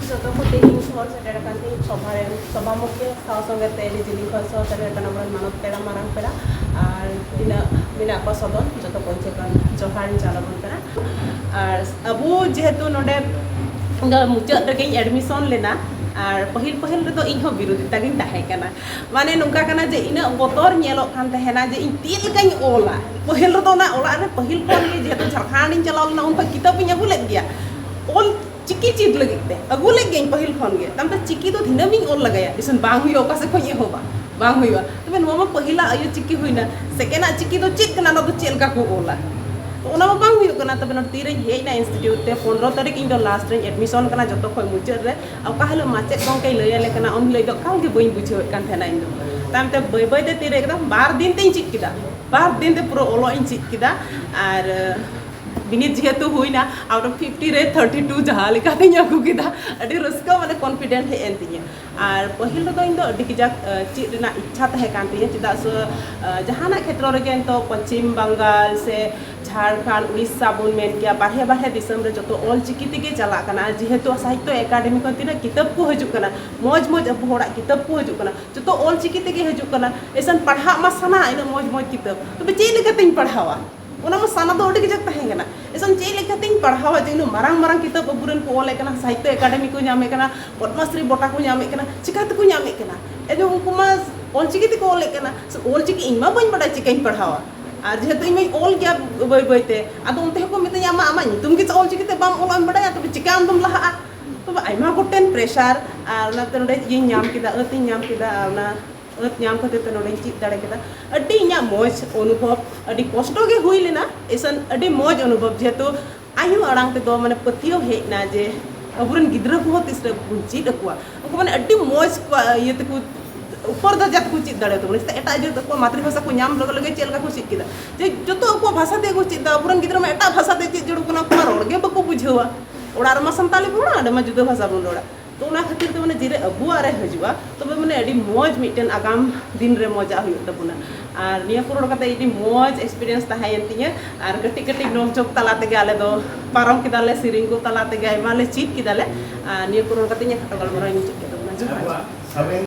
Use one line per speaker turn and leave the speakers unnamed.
Joto ko taking source at a country Sobamuke, South of the Telly Conso, at a number of Manopera Marampera, and Minako Sodon, Joto Ponchekan, Johan Chalamontera. Abu Jetu Node the Mucha taking admission Lena. আর पहिल पहिल रे तो इन हो विरोधिता गिन ताहे कना माने नुका कना जे इन बोतर नेलो खान तहेना जे इन तिल काई ओला पहिल रे तो ना ओला रे पहिल कोन के जेतो झारखंड इन चलाल ना उन पर किताब इन अगु लग गया ओल चिकी चीज लगते अगु लग गई पहिल कोन के तम त चिकी तो धिना मिन ओल लगाया इसन बांग हुई ओका से खोये होबा बांग हुईवा तबे नोमा पहिला आयो चिकी हुईना सेकेंड चिकी तो चिक कना तो चेल का को ओला तो ओना बांग हुई कना तबे न तीरे हेना इंस्टीट्यूट ते 15 तारीख इन लास्ट रे एडमिशन कना जतो खय मुचर रे आ काहलो माचे गंके लयले कना उन लय दो काउ के बई बुझे कान थेना इन तामते बय बय ते तीरे एकदम 12 दिन ते चिक किदा 12 दिन ते पूरा ओलो इन चिक किदा आर बिनित जेतु हुईना आउट ऑफ 50 रे 32 जहा लेका ते याकु किदा अडी रस्का माने कॉन्फिडेंट हे एंतिया आर पहिल तो इन दो अडी किजा चिक रेना इच्छा तहे कान तिया चिदा जहाना क्षेत्र रे गेन तो पश्चिम बंगाल से झारखंड उड़ीसा बन मेन किया बाहे बाहे दिसम रे जतो ऑल चिकी तेगे चला कना जेहेतु साहित्य एकेडमी को तिना किताब को हजु कना मौज मौज अब होड़ा किताब को हजु कना जतो ऑल चिकी तेगे हजु कना ऐसन पढ़ा मा सना इन मौज मौज किताब तो चे लेका तिन पढ़ावा ओना मा सना दो ओडी जक तहे कना ऐसन चे लेका तिन पढ़ावा जेनु मारंग मारंग किताब अबुरन को ऑल कना साहित्य एकेडमी को नामे कना पद्मश्री बोटा को नामे कना चिकात को नामे कना एजो उनको मा ऑल चिकी ते को ऑल कना ऑल चिकी इमा बन बड़ा चिकी पढ़ावा আর যেহেতু আমি অল গিয়া বই বইতে আদো অন্তে কো মিতে আমা আমা তুমি কি অল চিকিতে বাম অল আম বড়া তবে চিকা আম তুম লাহা তবে আইমা গোটেন প্রেসার আর না তে নডে ই ñam কিদা অতি ñam কিদা না অত ñam কতে তে নডে চিক দাড়ে কিদা আডি ñা মজ অনুভব আডি কষ্ট গে হইলেনা এসন আডি মজ অনুভব যেহেতু আয়ু আড়াং তে দো মানে পতিও হে না যে अबुरन गिद्रा को तिसरे चिद अकुआ उनको माने अड्डी मौज ये तक ऊपर द जात को चिद दाड़े तो माने एटा जे तक मातृभाषा को नाम लगे लगे चेल का को चिद किदा जे जतो को भाषा दे को चिद अबुरन गिद्रा में एटा भाषा दे चिद जड़ु कोना को रोड गे बको बुझेवा ओड़ा रमा संताली बोड़ा अडे मा जुदा भाषा बोन रोड़ा तो ओना खातिर तो माने जिरे अबु आरे हजुआ तबे माने अड्डी मौज मिटन आगाम दिन रे मजा हुई तबुना আর নিয়া পুরো কথা এটি মজ এক্সপেরিয়েন্স তাহাইন তিয়ে আর গটি গটি নক চক তালাতে গেলে তো পারম কিদালে সিরিং को তালাতে গে মালে চিট কিদালে নিয়া পুরো কথা নিয়া খাটো গলমরা নিচে কেতো না